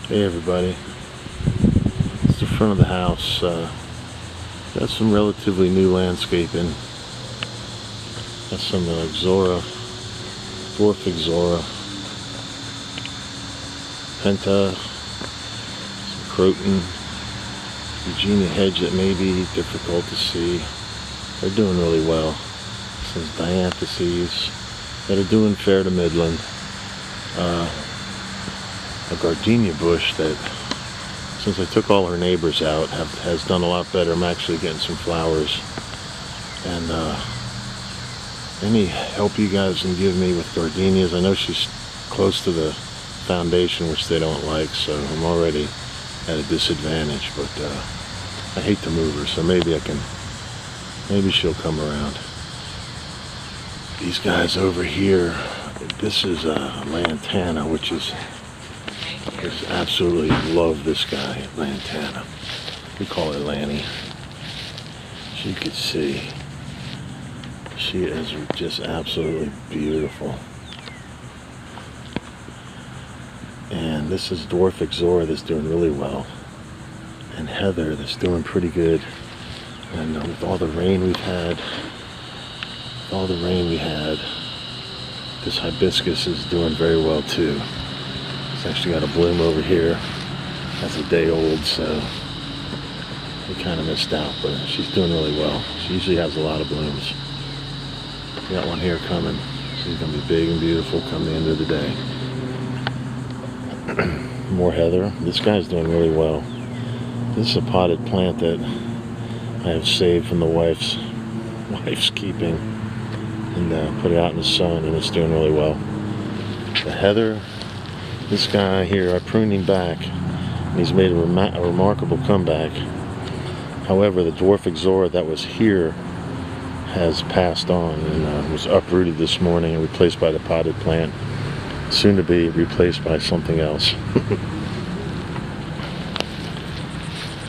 Hey everybody, it's the front of the house. Got some relatively new landscaping. Got some Ixora, dwarf Ixora, Penta, some Croton, Eugenia hedge that may be difficult to see. They're doing really well. Some Dianthases that are doing fair to middling. A gardenia bush that, since I took all her neighbors out, has done a lot better. I'm actually getting some flowers. And any help you guys can give me with gardenias? I know she's close to the foundation, which they don't like, so I'm already at a disadvantage. But I hate to move her, so maybe she'll come around. These guys over here, this is Lantana, which is... Just absolutely love this guy, Lantana. We call her Lanny. As you can see, she is just absolutely beautiful. And this is dwarf Ixora that's doing really well. And Heather that's doing pretty good. And with all the rain we've had, this hibiscus is doing very well too. It's actually got a bloom over here. That's a day old, so we kind of missed out, but she's doing really well. She usually has a lot of blooms. We got one here coming. She's going to be big and beautiful come the end of the day. More heather. This guy's doing really well. This is a potted plant that I have saved from the wife's keeping, and put it out in the sun, and it's doing really well. The heather. This guy here, I pruned him back, and he's made a remarkable comeback. However, the dwarf Ixora that was here has passed on and was uprooted this morning and replaced by the potted plant, soon to be replaced by something else.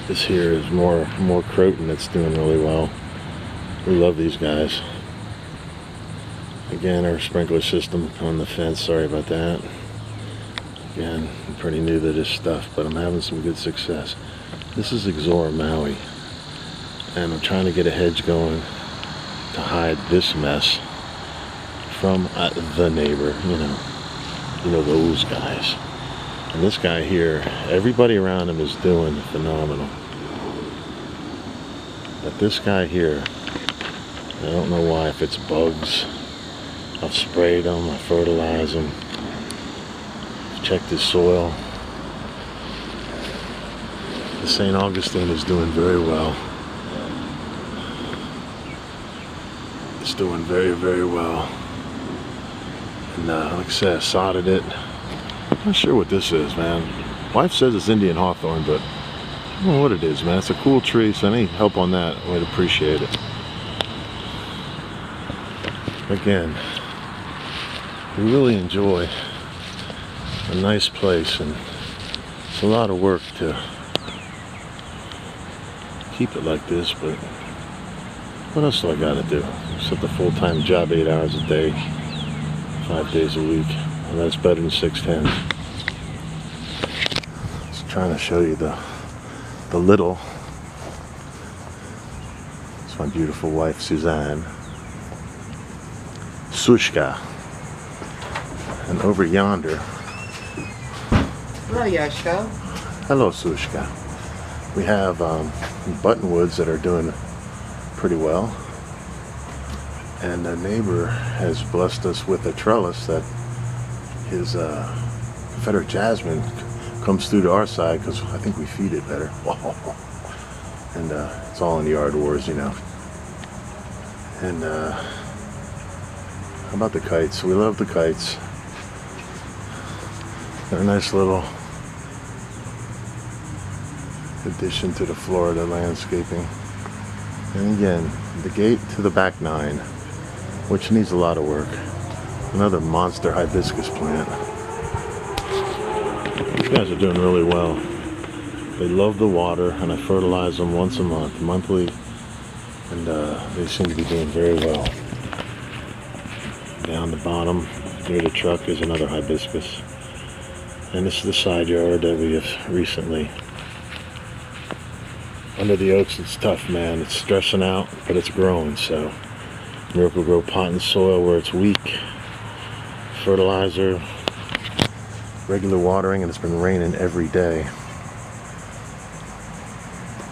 This here is more Croton that's doing really well. We love these guys. Again, our sprinkler system on the fence, sorry about that. Again, I'm pretty new to this stuff, but I'm having some good success. This is Ixora Maui, and I'm trying to get a hedge going to hide this mess from the neighbor, you know those guys. And this guy here, everybody around him is doing phenomenal. But this guy here, I don't know why, if it's bugs, I've sprayed them, I fertilize them. Check the soil. The St. Augustine is doing very well. It's doing very, very well. And like I said, I sodded it. I'm not sure what this is, man. Wife says it's Indian hawthorn, but I don't know what it is, man. It's a cool tree, so any help on that, I would appreciate it. Again, we really enjoy a nice place, and it's a lot of work to keep it like this, but what else do I gotta do? Except a full-time job, 8 hours a day, 5 days a week, and that's better than 6 10s. Just trying to show you the little. It's my beautiful wife, Suzanne. Sushka. And over yonder, Hello, Yoshko. hello, Sushka. We have buttonwoods that are doing pretty well. And a neighbor has blessed us with a trellis that his Confederate jasmine comes through to our side, because I think we feed it better. And it's all in the yard wars, And how about the kites? We love the kites. They're a nice little addition to the Florida landscaping. And again, the gate to the back 9, which needs a lot of work. Another monster hibiscus plant. These guys are doing really well. They love the water, and I fertilize them once a month, monthly, and they seem to be doing very well. Down the bottom near the truck is another hibiscus. And this is the side yard that we have recently. Under the oaks, it's tough, man. It's stressing out, but it's growing. So Miracle-Gro pot and soil where it's weak. Fertilizer, regular watering, and it's been raining every day.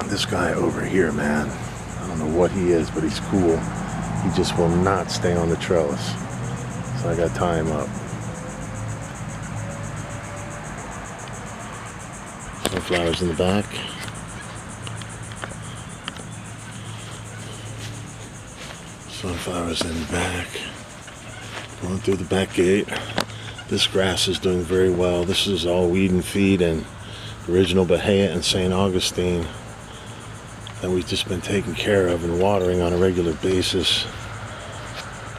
This guy over here, man, I don't know what he is, but he's cool. He just will not stay on the trellis. So I got to tie him up. Sunflowers in the back. Sunflowers in the back. Going through the back gate. This grass is doing very well. This is all weed and feed and original Bahia and St. Augustine that we've just been taking care of and watering on a regular basis.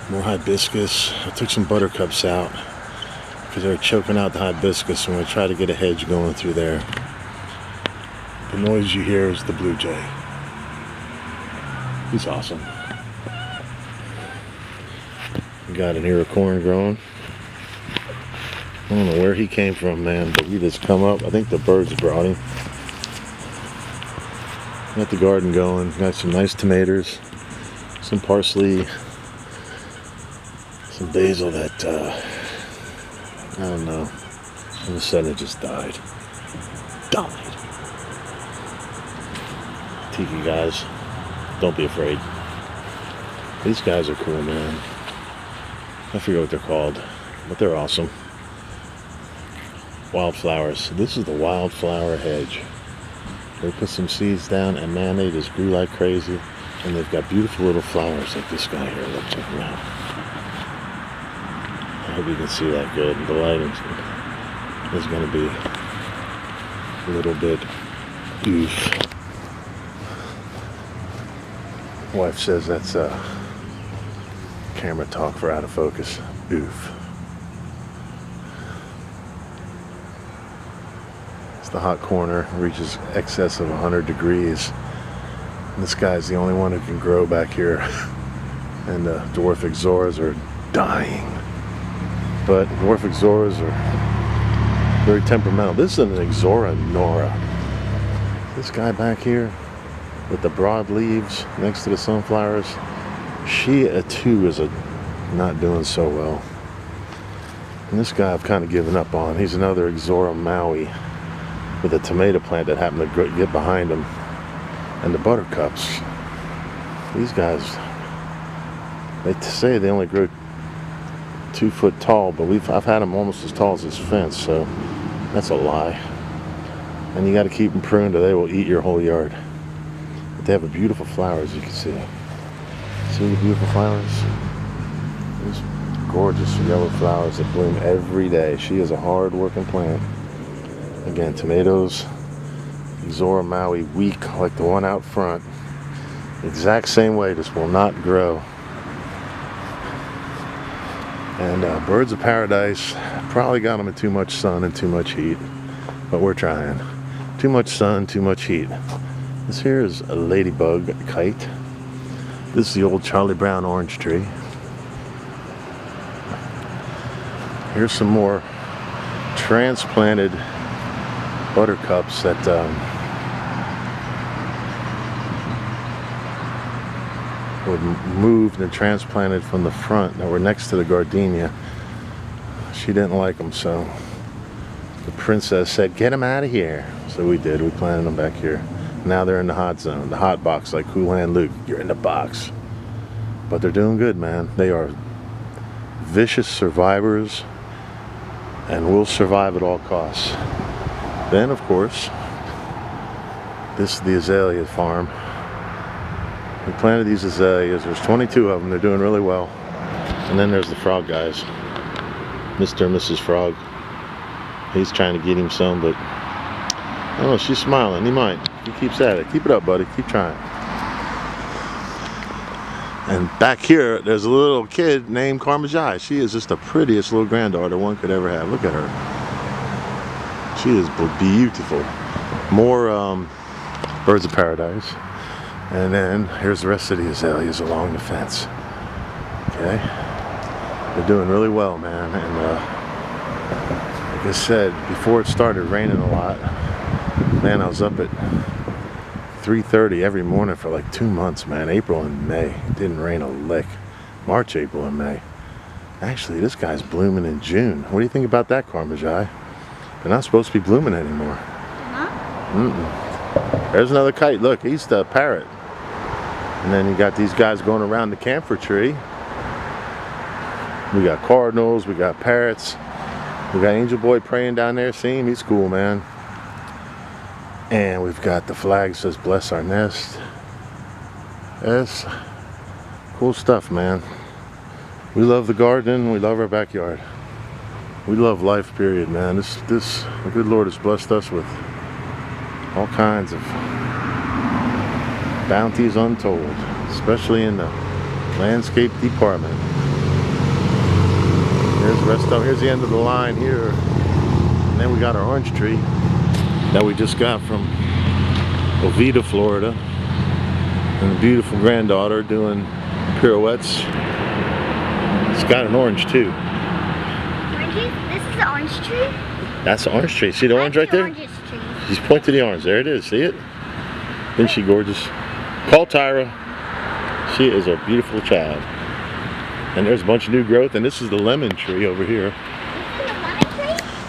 More hibiscus. I took some buttercups out because they were choking out the hibiscus, and we try to get a hedge going through there. The noise you hear is the blue jay. He's awesome. We got an ear of corn growing. I don't know where he came from, man, but he just come up. I think the birds brought him. Got the garden going. Got some nice tomatoes, some parsley, some basil that, I don't know, all of a sudden it just died. Tiki guys, don't be afraid. These guys are cool, man. I forget what they're called, but they're awesome. Wildflowers. This is the wildflower hedge. They put some seeds down, and man, they just grew like crazy. And they've got beautiful little flowers like this guy here. Look, check him out. I hope you can see that good. The lighting is going to be a little bit oof. Wife says that's camera talk for out of focus. Oof. The hot corner reaches excess of 100 degrees. And this guy's the only one who can grow back here. And the dwarf ixoras are dying. But dwarf ixoras are very temperamental. This is an ixora nora. This guy back here with the broad leaves next to the sunflowers, she too is not doing so well. And this guy I've kind of given up on. He's another ixora maui with a tomato plant that happened to get behind him. And the buttercups, these guys, they say they only grow 2 foot tall, but I've had them almost as tall as this fence, so that's a lie. And you got to keep them pruned or they will eat your whole yard. But they have a beautiful flower, as you can see. See the beautiful flowers? These gorgeous yellow flowers that bloom every day. She is a hard working plant. Again, tomatoes, ixora maui, weak like the one out front. Exact same way, just will not grow. And birds of paradise, probably got them in too much sun and too much heat. But we're trying. Too much sun, too much heat. This here is a ladybug kite. This is the old Charlie Brown orange tree. Here's some more transplanted buttercups that were moved and transplanted from the front that were next to the gardenia. She didn't like them, so the princess said, "Get them out of here." So we did. We planted them back here. Now they're in the hot zone, the hot box, like Cool Hand Luke. You're in the box. But they're doing good, man. They are vicious survivors and will survive at all costs. Then, of course, this is the azalea farm. We planted these azaleas. There's 22 of them. They're doing really well. And then there's the frog guys. Mr. and Mrs. Frog. He's trying to get him some, but I don't know. She's smiling. He might. He keeps at it. Keep it up, buddy. Keep trying. And back here, there's a little kid named Carmajai. She is just the prettiest little granddaughter one could ever have. Look at her. She is beautiful. More birds of paradise. And then here's the rest of the azaleas along the fence. Okay? They're doing really well, man. And Like I said, before it started raining a lot, man, I was up at 3:30 every morning for like 2 months, man. April and May. It didn't rain a lick. March, April, and May. Actually, this guy's blooming in June. What do you think about that, Karmajai? They're not supposed to be blooming anymore. Mm-mm. There's another kite. Look, he's the parrot. And then you got these guys going around the camphor tree. We got cardinals, we got parrots. We got Angel Boy praying down there. See him? He's cool, man. And we've got the flag that says bless our nest. That's cool stuff, man. We love the garden. We love our backyard. We love life, period, man. The good Lord has blessed us with all kinds of bounties untold, especially in the landscape department. Here's the rest of, here's the end of the line here. And then we got our orange tree that we just got from Oviedo, Florida. And the beautiful granddaughter doing pirouettes. It's got an orange too. Oranges? This is the orange tree? That's the orange tree. See the orange right there? She's pointing to the orange. There it is. See it? Isn't she gorgeous? Call Tyra. She is a beautiful child. And there's a bunch of new growth. And this is the lemon tree over here.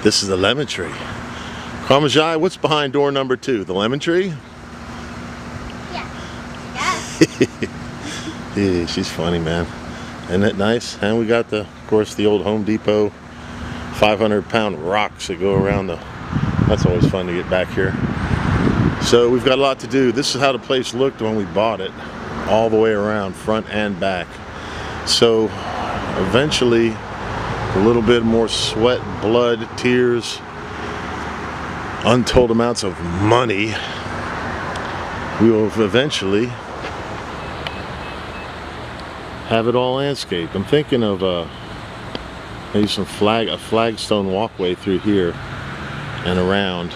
This is the lemon tree. Karmajai, what's behind door number 2? The lemon tree? Yeah. Yeah, she's funny, man. Isn't that nice? And we got of course, the old Home Depot 500-pound rocks that go around the. That's always fun to get back here. So we've got a lot to do. This is how the place looked when we bought it, all the way around, front and back. So eventually, a little bit more sweat, blood, tears, untold amounts of money, we will eventually have it all landscaped. I'm thinking of maybe a flagstone walkway through here and around.